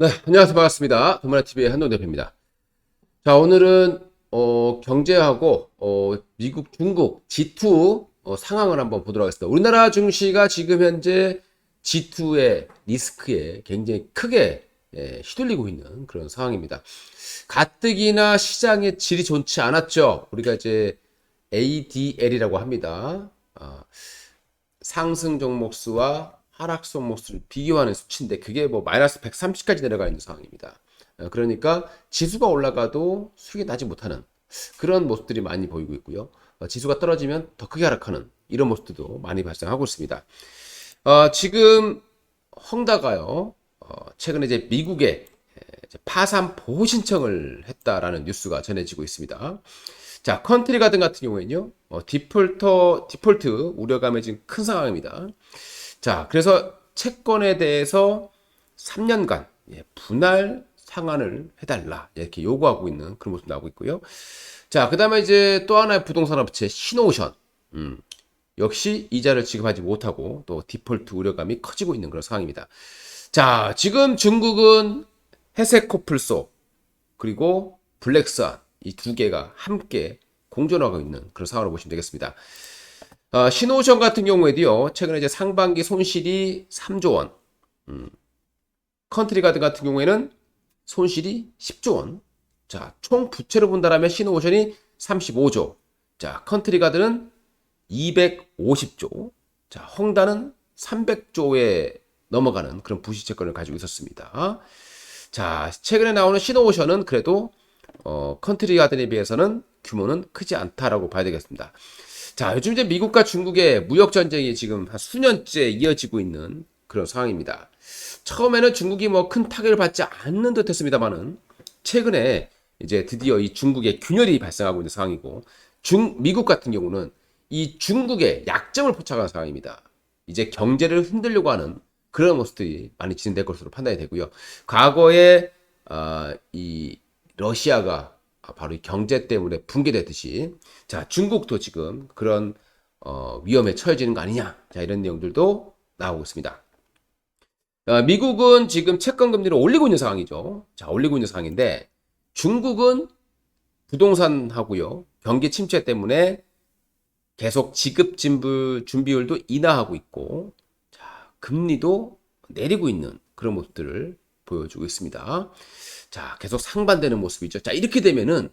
네, 안녕하세요. 반갑습니다. 도마라TV의 한동 대표입니다. 자, 오늘은, 경제하고, 미국, 중국, G2, 상황을 한번 보도록 하겠습니다. 우리나라 증시가 지금 현재 G2의 리스크에 굉장히 크게 휘둘리고 있는 그런 상황입니다. 가뜩이나 시장의 질이 좋지 않았죠. 우리가 이제 ADL이라고 합니다. 상승 종목 수와 하락 종목 수를 비교하는 수치인데 그게 뭐 마이너스 130까지 내려가 있는 상황입니다. 그러니까 지수가 올라가도 수익이 나지 못하는 그런 모습들이 많이 보이고 있고요. 지수가 떨어지면 더 크게 하락하는 이런 모습들도 많이 발생하고 있습니다. 지금 헝다가요. 최근에 이제 미국에 이제 파산 보호 신청을 했다라는 뉴스가 전해지고 있습니다. 자, 컨트리 가든 같은 경우에는요, 디폴트 우려감이 지금 큰 상황입니다. 자, 그래서 채권에 대해서 3년간 분할 상환을 해달라 이렇게 요구하고 있는 그런 모습 나오고 있고요. 자, 그 다음에 이제 또 하나의 부동산 업체 신오션, 역시 이자를 지급하지 못하고 또 디폴트 우려감이 커지고 있는 그런 상황입니다. 자, 지금 중국은 해세코플소 그리고 블랙스완 이 두 개가 함께 공존하고 있는 그런 상황으로 보시면 되겠습니다. 신오션 같은 경우에도요, 최근에 이제 상반기 손실이 3조 원, 컨트리 가든 같은 경우에는 손실이 10조 원. 자, 총 부채로 본다면 신오션이 35조. 자, 컨트리 가든은 250조. 자, 헝다는 300조에 넘어가는 그런 부실 채권을 가지고 있었습니다. 자, 최근에 나오는 신오션은 그래도 컨트리 가든에 비해서는 규모는 크지 않다라고 봐야 되겠습니다. 자, 요즘 이제 미국과 중국의 무역 전쟁이 지금 한 수년째 이어지고 있는 그런 상황입니다. 처음에는 중국이 뭐 큰 타격을 받지 않는 듯 했습니다만은 최근에 이제 드디어 이 중국의 균열이 발생하고 있는 상황이고 미국 같은 경우는 이 중국의 약점을 포착한 상황입니다. 이제 경제를 흔들려고 하는 그런 모습들이 많이 진행될 것으로 판단이 되고요. 과거에 이 러시아가 바로 이 경제 때문에 붕괴됐듯이 자 중국도 지금 그런 위험에 처해지는 거 아니냐 자 이런 내용들도 나오고 있습니다. 미국은 지금 채권 금리를 올리고 있는 상황이죠. 자 올리고 있는 상황인데 중국은 부동산하고요 경기 침체 때문에 계속 지급 진부 준비율도 인하하고 있고 자 금리도 내리고 있는 그런 모습들을 보여주고 있습니다. 자, 계속 상반되는 모습이죠. 자, 이렇게 되면은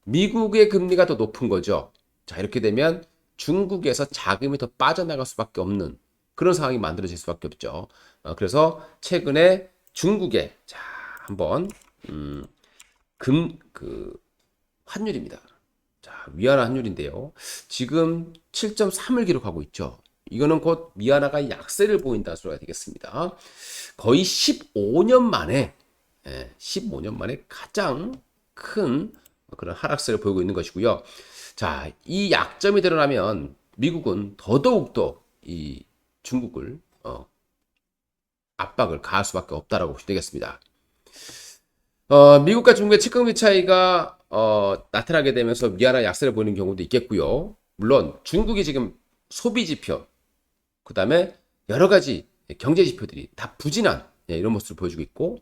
미국의 금리가 더 높은 거죠. 자, 이렇게 되면 중국에서 자금이 더 빠져나갈 수밖에 없는 그런 상황이 만들어질 수밖에 없죠. 그래서 최근에 중국에 자, 한번 환율입니다. 자, 위안화 환율인데요. 지금 7.3을 기록하고 있죠. 이거는 곧 위안화가 약세를 보인다 소리가 되겠습니다. 거의 15년 만에 15년 만에 가장 큰 그런 하락세를 보이고 있는 것이고요. 자, 이 약점이 드러나면 미국은 더더욱더 이 중국을 압박을 가할 수밖에 없다라고 보시면 되겠습니다. 미국과 중국의 측금리 차이가 나타나게 되면서 위안화 약세를 보이는 경우도 있겠고요. 물론 중국이 지금 소비 지표, 그 다음에 여러 가지 경제 지표들이 다 부진한 이런 모습을 보여주고 있고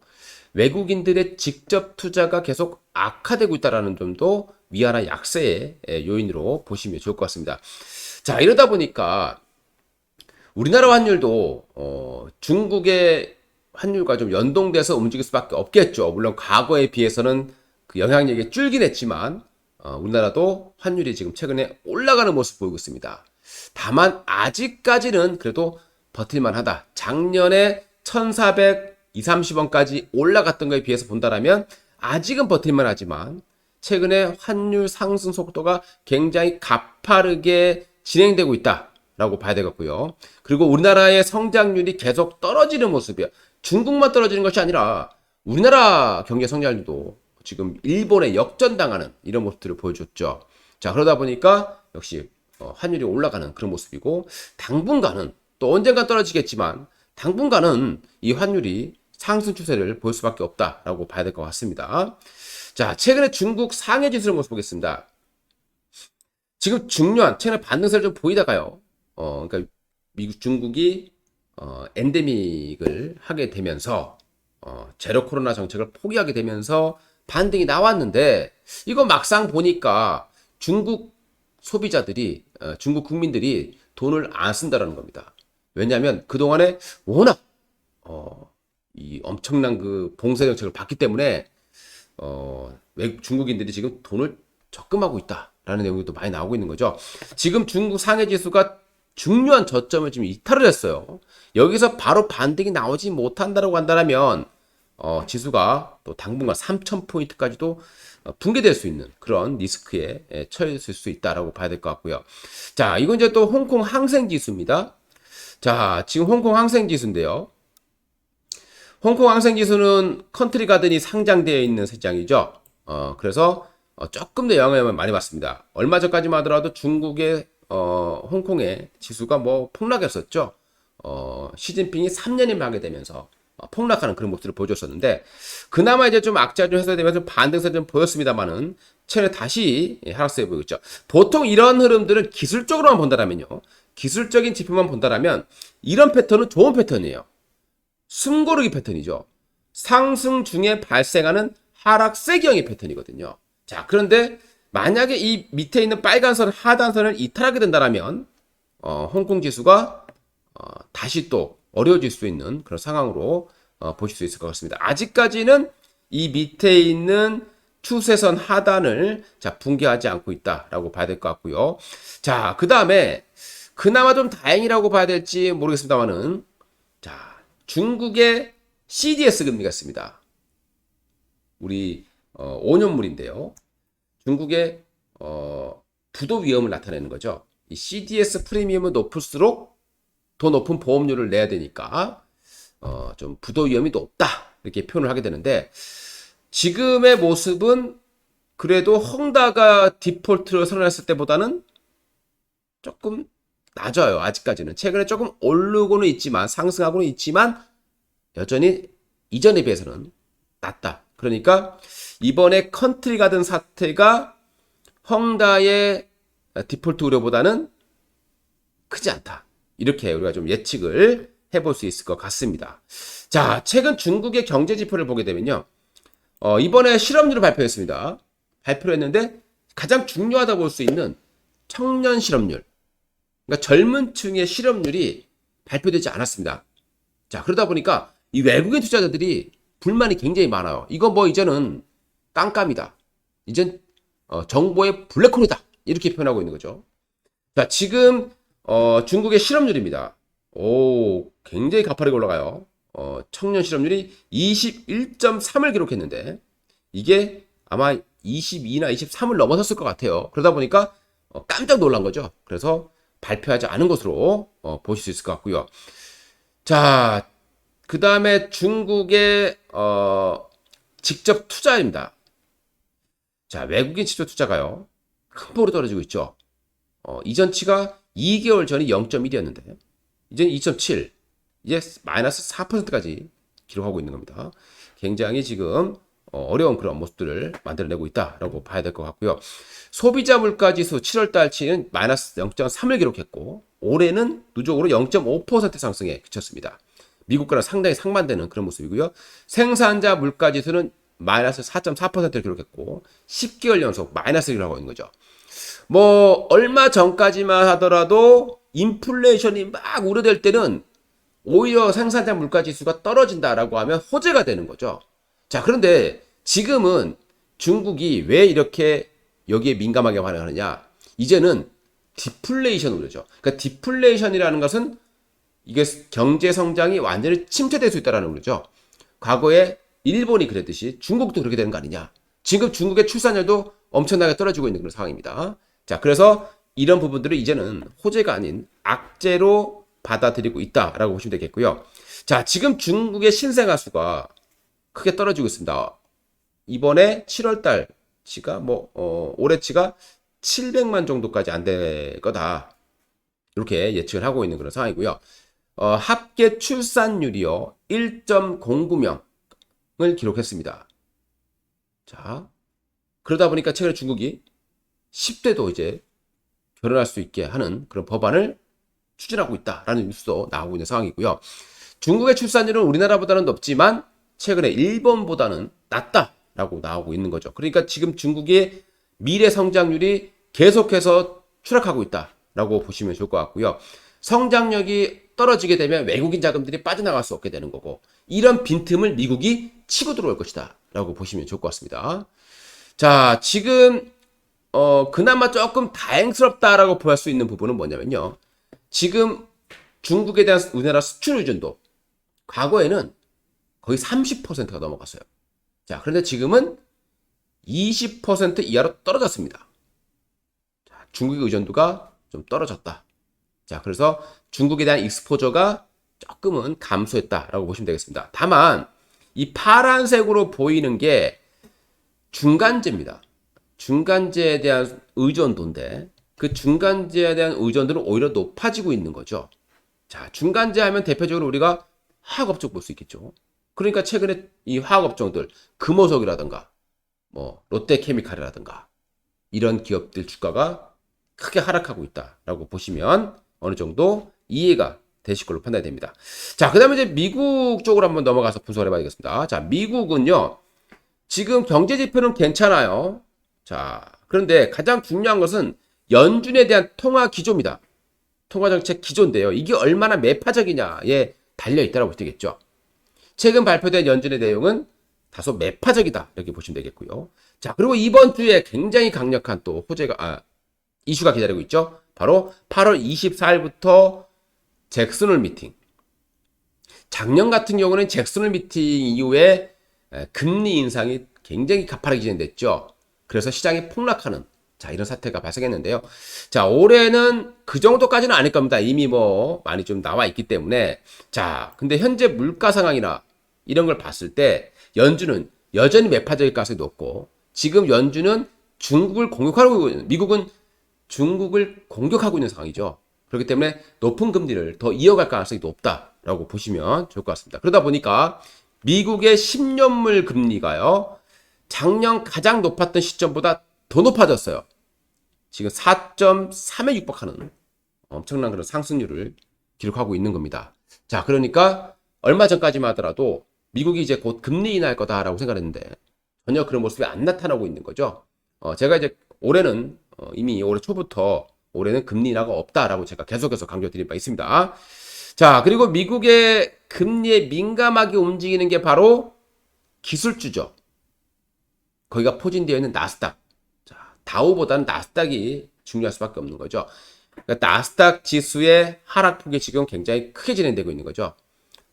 외국인들의 직접 투자가 계속 악화되고 있다는 점도 위안화 약세의 요인으로 보시면 좋을 것 같습니다. 자 이러다 보니까 우리나라 환율도 중국의 환율과 좀 연동돼서 움직일 수밖에 없겠죠. 물론 과거에 비해서는 그 영향력이 줄긴 했지만 우리나라도 환율이 지금 최근에 올라가는 모습 보이고 있습니다. 다만 아직까지는 그래도 버틸만하다. 작년에 1,400, 2, 30원까지 올라갔던 거에 비해서 본다라면 아직은 버틸만하지만 최근에 환율 상승 속도가 굉장히 가파르게 진행되고 있다라고 봐야 되겠고요. 그리고 우리나라의 성장률이 계속 떨어지는 모습이에요. 중국만 떨어지는 것이 아니라 우리나라 경제 성장률도 지금 일본에 역전당하는 이런 모습들을 보여줬죠. 자 그러다 보니까 역시 환율이 올라가는 그런 모습이고 당분간은 또 언젠가 떨어지겠지만 당분간은 이 환율이 상승 추세를 볼 수밖에 없다라고 봐야 될 것 같습니다. 자 최근에 중국 상해 지수를 모습 보겠습니다. 지금 중요한 최근에 반등세를 좀 보이다가요. 그러니까 미국 중국이 엔데믹을 하게 되면서 제로 코로나 정책을 포기하게 되면서 반등이 나왔는데 이거 막상 보니까 중국 소비자들이 중국 국민들이 돈을 안 쓴다라는 겁니다. 왜냐하면 그동안에 워낙 이 엄청난 그 봉쇄 정책을 받기 때문에 중국인들이 지금 돈을 적금하고 있다라는 내용이 또 많이 나오고 있는 거죠. 지금 중국 상해 지수가 중요한 저점을 지금 이탈을 했어요. 여기서 바로 반등이 나오지 못한다라고 한다면 지수가 또 당분간 3,000포인트까지도 붕괴될 수 있는 그런 리스크에 처했을 수 있다라고 봐야 될 것 같고요. 자, 이건 이제 또 홍콩 항생 지수입니다. 자, 지금 홍콩 항생 지수인데요. 홍콩 항생 지수는 컨트리 가든이 상장되어 있는 시장이죠. 그래서 조금 더 영향을 많이 받습니다. 얼마 전까지만 하더라도 중국의 홍콩의 지수가 뭐 폭락했었죠. 시진핑이 3년이 하게 되면서 폭락하는 그런 모습을 보여줬었는데 그나마 이제 좀 악재가 좀 해소되면서 반등세 좀 보였습니다만은 최근에 다시 하락세 보이고 있죠. 보통 이런 흐름들은 기술적으로만 본다라면요. 기술적인 지표만 본다라면 이런 패턴은 좋은 패턴이에요. 숨고르기 패턴이죠. 상승 중에 발생하는 하락세경의 패턴이거든요. 자, 그런데 만약에 이 밑에 있는 빨간 선 하단선을 이탈하게 된다면 홍콩 지수가 다시 또 어려워질 수 있는 그런 상황으로 보실 수 있을 것 같습니다. 아직까지는 이 밑에 있는 추세선 하단을 붕괴하지 않고 있다라고 봐야 될 것 같고요. 자, 그 다음에 그나마 좀 다행이라고 봐야 될지 모르겠습니다만은 자, 중국의 CDS 금리가 있습니다. 우리 5년물인데요. 중국의 부도 위험을 나타내는 거죠. 이 CDS 프리미엄은 높을수록 더 높은 보험료를 내야 되니까 좀 부도 위험이 높다 이렇게 표현을 하게 되는데 지금의 모습은 그래도 헝다가 디폴트를 선언했을 때보다는 조금 낮아요. 아직까지는 최근에 조금 오르고는 있지만 상승하고는 있지만 여전히 이전에 비해서는 낮다. 그러니까 이번에 컨트리 가든 사태가 헝다의 디폴트 우려보다는 크지 않다. 이렇게 우리가 좀 예측을 해볼 수 있을 것 같습니다. 자, 최근 중국의 경제 지표를 보게 되면요. 이번에 실업률을 발표했습니다. 발표를 했는데 가장 중요하다고 볼 수 있는 청년 실업률. 그러니까 젊은 층의 실업률이 발표되지 않았습니다. 자, 그러다 보니까 이 외국인 투자자들이 불만이 굉장히 많아요. 이거 뭐 이제는 깜깜이다. 이젠 정보의 블랙홀이다. 이렇게 표현하고 있는 거죠. 자, 지금 중국의 실업률입니다. 오, 굉장히 가파르게 올라가요. 청년 실업률이 21.3을 기록했는데 이게 아마 22나 23을 넘어섰을 것 같아요. 그러다 보니까 깜짝 놀란 거죠. 그래서 발표하지 않은 것으로 보실 수 있을 것 같고요. 자, 그 다음에 중국의 직접 투자입니다. 자, 외국인 직접 투자가요. 큰 폭으로 떨어지고 있죠. 이전치가 2개월 전이 0.1이었는데 이제는 2.7, 이제 마이너스 4%까지 기록하고 있는 겁니다. 굉장히 지금 어려운 그런 모습들을 만들어내고 있다라고 봐야 될 것 같고요. 소비자 물가지수 7월 달치는 마이너스 0.3을 기록했고 올해는 누적으로 0.5% 상승에 그쳤습니다. 미국과는 상당히 상반되는 그런 모습이고요. 생산자 물가지수는 마이너스 4.4%를 기록했고 10개월 연속 마이너스를 기록하고 있는 거죠. 뭐 얼마 전까지만 하더라도 인플레이션이 막 우려될 때는 오히려 생산자 물가지수가 떨어진다라고 하면 호재가 되는 거죠. 자, 그런데 지금은 중국이 왜 이렇게 여기에 민감하게 반응하느냐? 이제는 디플레이션 우려죠. 그러니까 디플레이션이라는 것은 이게 경제 성장이 완전히 침체될 수 있다는 거죠. 과거에 일본이 그랬듯이 중국도 그렇게 되는 거 아니냐. 지금 중국의 출산율도 엄청나게 떨어지고 있는 그런 상황입니다. 자, 그래서 이런 부분들을 이제는 호재가 아닌 악재로 받아들이고 있다라고 보시면 되겠고요. 자, 지금 중국의 신생아 수가 크게 떨어지고 있습니다. 이번에 7월 달치가 올해치가 700만 정도까지 안 될 거다. 이렇게 예측을 하고 있는 그런 상황이고요. 합계 출산율이요 1.09명을 기록했습니다. 자, 그러다 보니까 최근에 중국이 10대도 이제 결혼할 수 있게 하는 그런 법안을 추진하고 있다라는 뉴스도 나오고 있는 상황이고요. 중국의 출산율은 우리나라보다는 높지만 최근에 일본보다는 낫다라고 나오고 있는 거죠. 그러니까 지금 중국의 미래 성장률이 계속해서 추락하고 있다라고 보시면 좋을 것 같고요. 성장력이 떨어지게 되면 외국인 자금들이 빠져나갈 수 없게 되는 거고, 이런 빈틈을 미국이 치고 들어올 것이다 라고 보시면 좋을 것 같습니다. 자, 지금 그나마 조금 다행스럽다라고 볼 수 있는 부분은 뭐냐면요. 지금 중국에 대한 우리나라 수출 의존도 과거에는 거의 30%가 넘어갔어요. 자, 그런데 지금은 20% 이하로 떨어졌습니다. 자, 중국의 의존도가 좀 떨어졌다. 자, 그래서 중국에 대한 익스포저가 조금은 감소했다라고 보시면 되겠습니다. 다만 이 파란색으로 보이는 게 중간재입니다. 중간재에 대한 의존도인데, 그 중간재에 대한 의존도는 오히려 높아지고 있는 거죠. 자, 중간재 하면 대표적으로 우리가 화학업종 볼 수 있겠죠. 그러니까 최근에 이 화학업종들, 금호석이라든가 뭐 롯데케미칼이라든가 이런 기업들 주가가 크게 하락하고 있다라고 보시면 어느 정도 이해가 되실 걸로 판단이 됩니다. 자, 그 다음에 이제 미국 쪽으로 한번 넘어가서 분석을 해봐야 겠습니다. 자, 미국은요, 지금 경제 지표는 괜찮아요. 자, 그런데 가장 중요한 것은 연준에 대한 통화 기조입니다. 통화 정책 기조인데요. 이게 얼마나 매파적이냐에 달려 있다고 보시겠죠. 최근 발표된 연준의 내용은 다소 매파적이다 이렇게 보시면 되겠고요. 자, 그리고 이번 주에 굉장히 강력한 또 이슈가 기다리고 있죠. 바로 8월 24일부터 잭슨홀 미팅. 작년 같은 경우는 잭슨홀 미팅 이후에 금리 인상이 굉장히 가파르게 진행됐죠. 그래서 시장이 폭락하는 이런 사태가 발생했는데요. 자, 올해는 그 정도까지는 아닐 겁니다. 이미 뭐 많이 좀 나와 있기 때문에. 자, 근데 현재 물가 상황이나 이런 걸 봤을 때 연준은 여전히 매파적일 가능성이 높고, 지금 연준은 중국을 공격하고 있는, 미국은 중국을 공격하고 있는 상황이죠. 그렇기 때문에 높은 금리를 더 이어갈 가능성이 높다라고 보시면 좋을 것 같습니다. 그러다 보니까 미국의 10년물 금리가요, 작년 가장 높았던 시점보다 더 높아졌어요. 지금 4.3에 육박하는 엄청난 그런 상승률을 기록하고 있는 겁니다. 자, 그러니까 얼마 전까지만 하더라도 미국이 이제 곧 금리 인하할 거다라고 생각했는데 전혀 그런 모습이 안 나타나고 있는 거죠. 제가 이제 올해는 이미 올해 초부터 올해는 금리 인하가 없다라고 제가 계속해서 강조드린 바 있습니다. 자, 그리고 미국의 금리에 민감하게 움직이는 게 바로 기술주죠. 거기가 포진되어 있는 나스닥. 자, 다우보다는 나스닥이 중요할 수밖에 없는 거죠. 그러니까 나스닥 지수의 하락폭이 지금 굉장히 크게 진행되고 있는 거죠.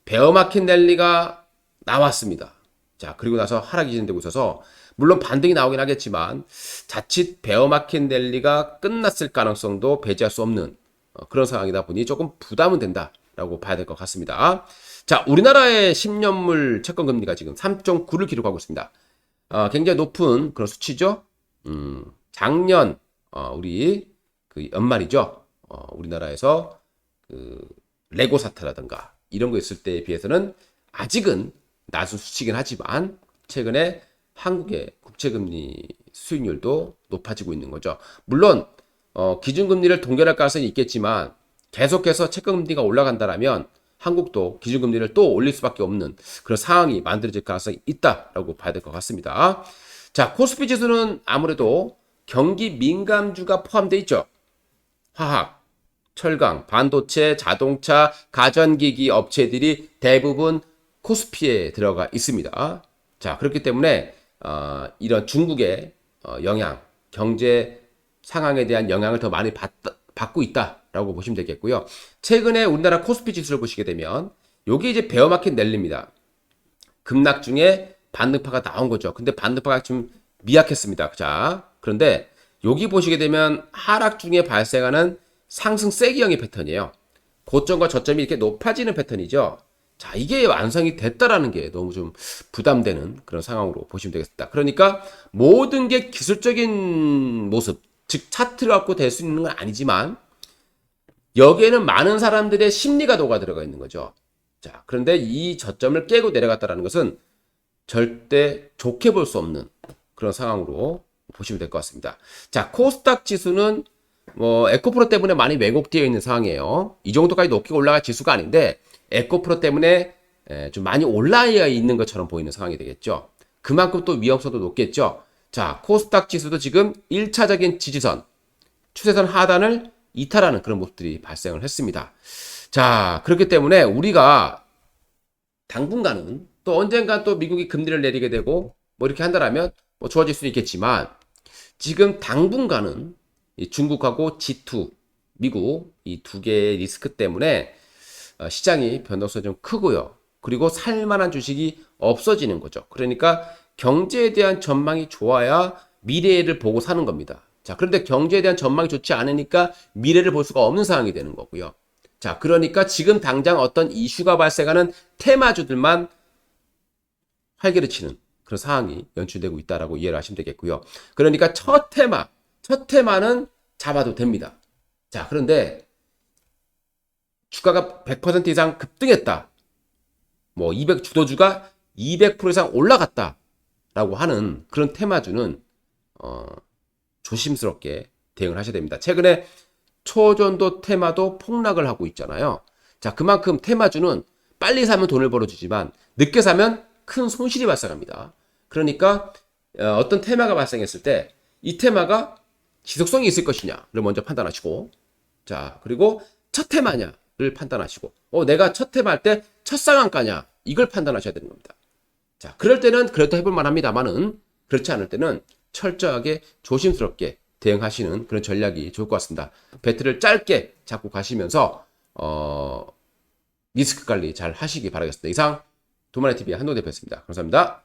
베어마켓 랠리가 나왔습니다. 자, 그리고 나서 하락이 진행되고 있어서 물론 반등이 나오긴 하겠지만 자칫 베어마켓 랠리가 끝났을 가능성도 배제할 수 없는 그런 상황이다 보니 조금 부담은 된다라고 봐야 될 것 같습니다. 자, 우리나라의 10년물 채권 금리가 지금 3.9를 기록하고 있습니다. 굉장히 높은 그런 수치죠. 작년 우리 그 연말이죠. 우리나라에서 그 레고 사태라든가 이런 거 있을 때에 비해서는 아직은 낮은 수치긴 하지만 최근에 한국의 국채금리 수익률도 높아지고 있는 거죠. 물론 기준금리를 동결할 가능성이 있겠지만 계속해서 채권금리가 올라간다라면 한국도 기준금리를 또 올릴 수밖에 없는 그런 상황이 만들어질 가능성이 있다라고 봐야 될 것 같습니다. 자, 코스피 지수는 아무래도 경기 민감주가 포함되어 있죠. 화학, 철강, 반도체, 자동차, 가전기기 업체들이 대부분 코스피에 들어가 있습니다. 자, 그렇기 때문에 이런 중국의 영향, 경제 상황에 대한 영향을 더 많이 받고 있다라고 보시면 되겠고요. 최근에 우리나라 코스피 지수를 보시게 되면 여기 이제 베어마켓 랠리입니다. 급락 중에 반등파가 나온 거죠. 근데 반등파가 좀 미약했습니다. 자, 그런데 여기 보시게 되면 하락 중에 발생하는 상승 세기형의 패턴이에요. 고점과 저점이 이렇게 높아지는 패턴이죠. 자, 이게 완성이 됐다라는 게 너무 좀 부담되는 그런 상황으로 보시면 되겠습니다. 그러니까 모든 게 기술적인 모습, 즉 차트를 갖고 될 수 있는 건 아니지만 여기에는 많은 사람들의 심리가 녹아 들어가 있는 거죠. 자, 그런데 이 저점을 깨고 내려갔다라는 것은 절대 좋게 볼 수 없는 그런 상황으로 보시면 될 것 같습니다. 자, 코스닥 지수는 에코프로 때문에 많이 왜곡되어 있는 상황이에요. 이 정도까지 높게 올라갈 지수가 아닌데 에코프로 때문에 좀 많이 올라 있는 것처럼 보이는 상황이 되겠죠. 그만큼 또 위험성도 높겠죠. 자, 코스닥 지수도 지금 1차적인 지지선, 추세선 하단을 이탈하는 그런 모습들이 발생을 했습니다. 자, 그렇기 때문에 우리가 당분간은 또 언젠가 또 미국이 금리를 내리게 되고 뭐 이렇게 한다라면 뭐 좋아질 수는 있겠지만 지금 당분간은 이 중국하고 G2, 미국 이 두 개의 리스크 때문에 시장이 변동성이 좀 크고요. 그리고 살만한 주식이 없어지는 거죠. 그러니까 경제에 대한 전망이 좋아야 미래를 보고 사는 겁니다. 자, 그런데 경제에 대한 전망이 좋지 않으니까 미래를 볼 수가 없는 상황이 되는 거고요. 자, 그러니까 지금 당장 어떤 이슈가 발생하는 테마주들만 활개를 치는 그런 상황이 연출되고 있다라고 이해를 하시면 되겠고요. 그러니까 첫 테마는 잡아도 됩니다. 자, 그런데 주가가 100% 이상 급등했다. 뭐 200 주도주가 200% 이상 올라갔다라고 하는 그런 테마주는 조심스럽게 대응을 하셔야 됩니다. 최근에 초전도 테마도 폭락을 하고 있잖아요. 자, 그만큼 테마주는 빨리 사면 돈을 벌어주지만 늦게 사면 큰 손실이 발생합니다. 그러니까 어떤 테마가 발생했을 때 이 테마가 지속성이 있을 것이냐를 먼저 판단하시고, 자, 그리고 첫 테마냐를 판단하시고, 내가 첫 테마 할 때 첫 상한가냐 이걸 판단하셔야 되는 겁니다. 자, 그럴 때는 그래도 해볼 만합니다만은 그렇지 않을 때는 철저하게 조심스럽게 대응하시는 그런 전략이 좋을 것 같습니다. 배트를 짧게 잡고 가시면서 리스크 관리 잘 하시기 바라겠습니다. 이상 도마네TV의 한동훈 대표였습니다. 감사합니다.